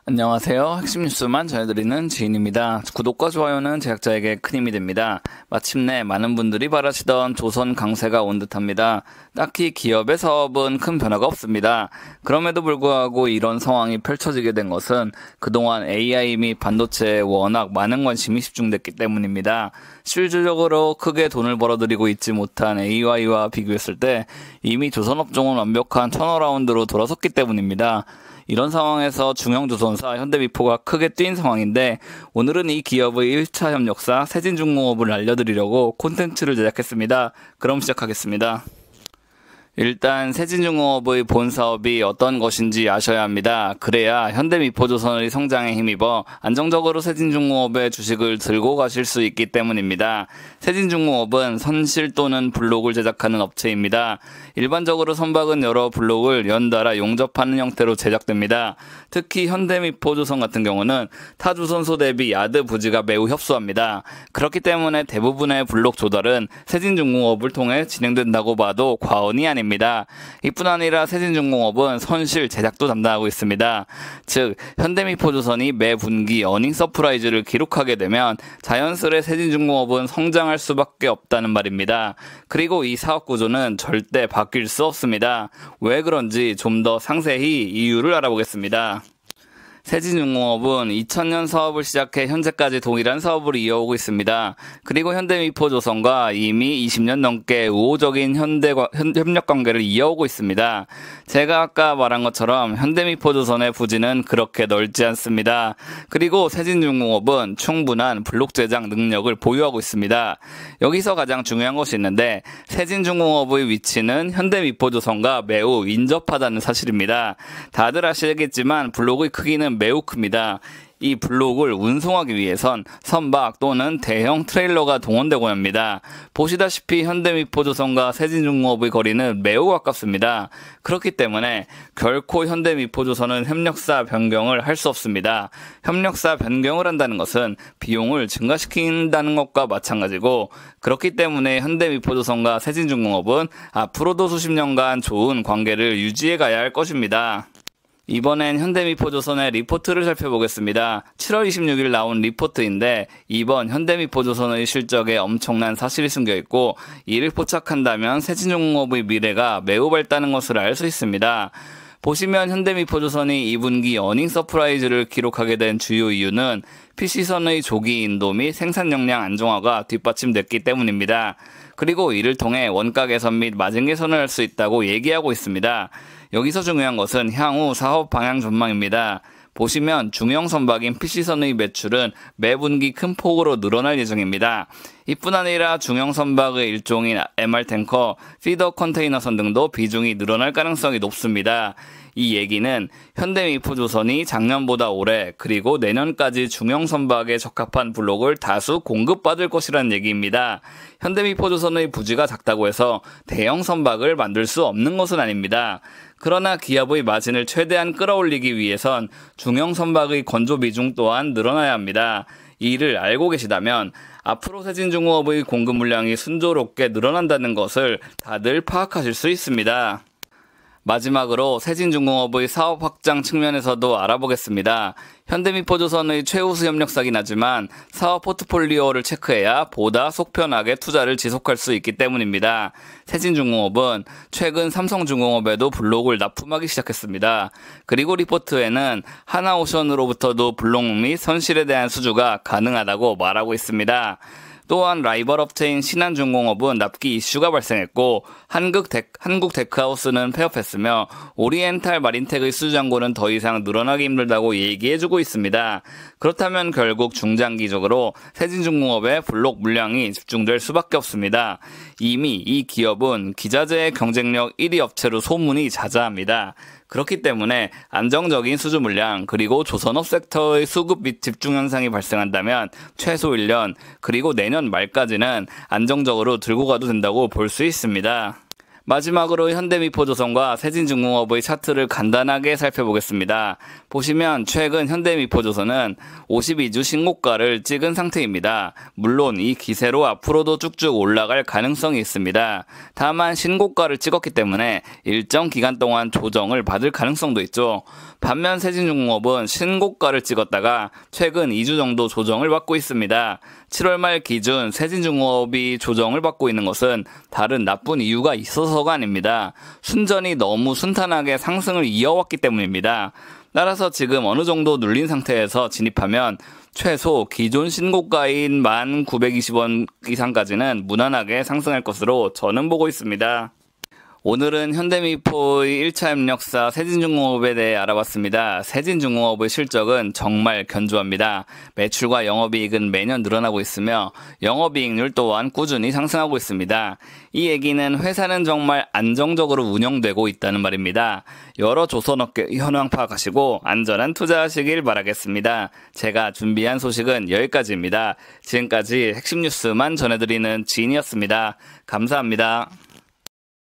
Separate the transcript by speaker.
Speaker 1: 안녕하세요. 핵심 뉴스만 전해드리는 지인입니다. 구독과 좋아요는 제작자에게 큰 힘이 됩니다. 마침내 많은 분들이 바라시던 조선 강세가 온 듯합니다. 딱히 기업의 사업은 큰 변화가 없습니다. 그럼에도 불구하고 이런 상황이 펼쳐지게 된 것은 그동안 AI 및 반도체에 워낙 많은 관심이 집중됐기 때문입니다. 실질적으로 크게 돈을 벌어들이고 있지 못한 AI와 비교했을 때 이미 조선업종은 완벽한 턴어라운드로 돌아섰기 때문입니다. 이런 상황에서 중형조선사 현대미포가 크게 뛴 상황인데 오늘은 이 기업의 1차 협력사 세진중공업을 알려드리려고 콘텐츠를 제작했습니다. 그럼 시작하겠습니다. 일단 세진중공업의 본 사업이 어떤 것인지 아셔야 합니다. 그래야 현대미포조선의 성장에 힘입어 안정적으로 세진중공업의 주식을 들고 가실 수 있기 때문입니다. 세진중공업은 선실 또는 블록을 제작하는 업체입니다. 일반적으로 선박은 여러 블록을 연달아 용접하는 형태로 제작됩니다. 특히 현대미포조선 같은 경우는 타 조선소 대비 야드 부지가 매우 협소합니다. 그렇기 때문에 대부분의 블록 조달은 세진중공업을 통해 진행된다고 봐도 과언이 아닙니다. 이뿐 아니라 세진중공업은 선실 제작도 담당하고 있습니다. 즉 현대미포조선이 매 분기 어닝 서프라이즈를 기록하게 되면 자연스레 세진중공업은 성장할 수밖에 없다는 말입니다. 그리고 이 사업 구조는 절대 바뀔 수 없습니다. 왜 그런지 좀 더 상세히 이유를 알아보겠습니다. 세진중공업은 2000년 사업을 시작해 현재까지 동일한 사업을 이어오고 있습니다. 그리고 현대미포조선과 이미 20년 넘게 우호적인 협력 관계를 이어오고 있습니다. 제가 아까 말한 것처럼 현대미포조선의 부지는 그렇게 넓지 않습니다. 그리고 세진중공업은 충분한 블록 제작 능력을 보유하고 있습니다. 여기서 가장 중요한 것이 있는데 세진중공업의 위치는 현대미포조선과 매우 인접하다는 사실입니다. 다들 아시겠지만 블록의 크기는 매우 큽니다. 이 블록을 운송하기 위해선 선박 또는 대형 트레일러가 동원되고 합니다. 보시다시피 현대미포조선과 세진중공업의 거리는 매우 가깝습니다. 그렇기 때문에 결코 현대미포조선은 협력사 변경을 할 수 없습니다. 협력사 변경을 한다는 것은 비용을 증가시킨다는 것과 마찬가지고 그렇기 때문에 현대미포조선과 세진중공업은 앞으로도 수십 년간 좋은 관계를 유지해 가야 할 것입니다. 이번엔 현대미포조선의 리포트를 살펴보겠습니다. 7월 26일 나온 리포트인데 이번 현대미포조선의 실적에 엄청난 사실이 숨겨있고 이를 포착한다면 세진중공업의 미래가 매우 밝다는 것을 알 수 있습니다. 보시면 현대미포조선이 2분기 어닝 서프라이즈를 기록하게 된 주요 이유는 PC선의 조기 인도 및 생산 역량 안정화가 뒷받침됐기 때문입니다. 그리고 이를 통해 원가 개선 및 마진 개선을 할 수 있다고 얘기하고 있습니다. 여기서 중요한 것은 향후 사업 방향 전망입니다. 보시면 중형 선박인 PC선의 매출은 매 분기 큰 폭으로 늘어날 예정입니다. 이뿐 아니라 중형 선박의 일종인 MR탱커, 피더 컨테이너선 등도 비중이 늘어날 가능성이 높습니다. 이 얘기는 현대미포조선이 작년보다 올해 그리고 내년까지 중형 선박에 적합한 블록을 다수 공급받을 것이라는 얘기입니다. 현대미포조선의 부지가 작다고 해서 대형 선박을 만들 수 없는 것은 아닙니다. 그러나 기업의 마진을 최대한 끌어올리기 위해선 중형 선박의 건조 비중 또한 늘어나야 합니다. 이를 알고 계시다면 앞으로 세진중공업의 공급 물량이 순조롭게 늘어난다는 것을 다들 파악하실 수 있습니다. 마지막으로 세진중공업의 사업 확장 측면에서도 알아보겠습니다. 현대미포조선의 최우수 협력사긴 하지만 사업 포트폴리오를 체크해야 보다 속편하게 투자를 지속할 수 있기 때문입니다. 세진중공업은 최근 삼성중공업에도 블록을 납품하기 시작했습니다. 그리고 리포트에는 하나오션으로부터도 블록 및 선실에 대한 수주가 가능하다고 말하고 있습니다. 또한 라이벌 업체인 신한중공업은 납기 이슈가 발생했고 한국 데크하우스는 폐업했으며 오리엔탈 마린텍의 수주잔고는 더 이상 늘어나기 힘들다고 얘기해주고 있습니다. 그렇다면 결국 중장기적으로 세진중공업의 블록 물량이 집중될 수밖에 없습니다. 이미 이 기업은 기자재의 경쟁력 1위 업체로 소문이 자자합니다. 그렇기 때문에 안정적인 수주 물량 그리고 조선업 섹터의 수급 및 집중 현상이 발생한다면 최소 1년 그리고 내년 말까지는 안정적으로 들고 가도 된다고 볼 수 있습니다. 마지막으로 현대미포조선과 세진중공업의 차트를 간단하게 살펴보겠습니다. 보시면 최근 현대미포조선은 52주 신고가를 찍은 상태입니다. 물론 이 기세로 앞으로도 쭉쭉 올라갈 가능성이 있습니다. 다만 신고가를 찍었기 때문에 일정 기간 동안 조정을 받을 가능성도 있죠. 반면 세진중공업은 신고가를 찍었다가 최근 2주 정도 조정을 받고 있습니다. 7월 말 기준 세진중공업이 조정을 받고 있는 것은 다른 나쁜 이유가 있어서가 아닙니다. 순전히 너무 순탄하게 상승을 이어왔기 때문입니다. 따라서 지금 어느 정도 눌린 상태에서 진입하면 최소 기존 신고가인 1,920원 이상까지는 무난하게 상승할 것으로 저는 보고 있습니다. 오늘은 현대미포의 1차 협력사 세진중공업에 대해 알아봤습니다. 세진중공업의 실적은 정말 견조합니다. 매출과 영업이익은 매년 늘어나고 있으며 영업이익률 또한 꾸준히 상승하고 있습니다. 이 얘기는 회사는 정말 안정적으로 운영되고 있다는 말입니다. 여러 조선업계 현황 파악하시고 안전한 투자하시길 바라겠습니다. 제가 준비한 소식은 여기까지입니다. 지금까지 핵심 뉴스만 전해드리는 지인이었습니다. 감사합니다.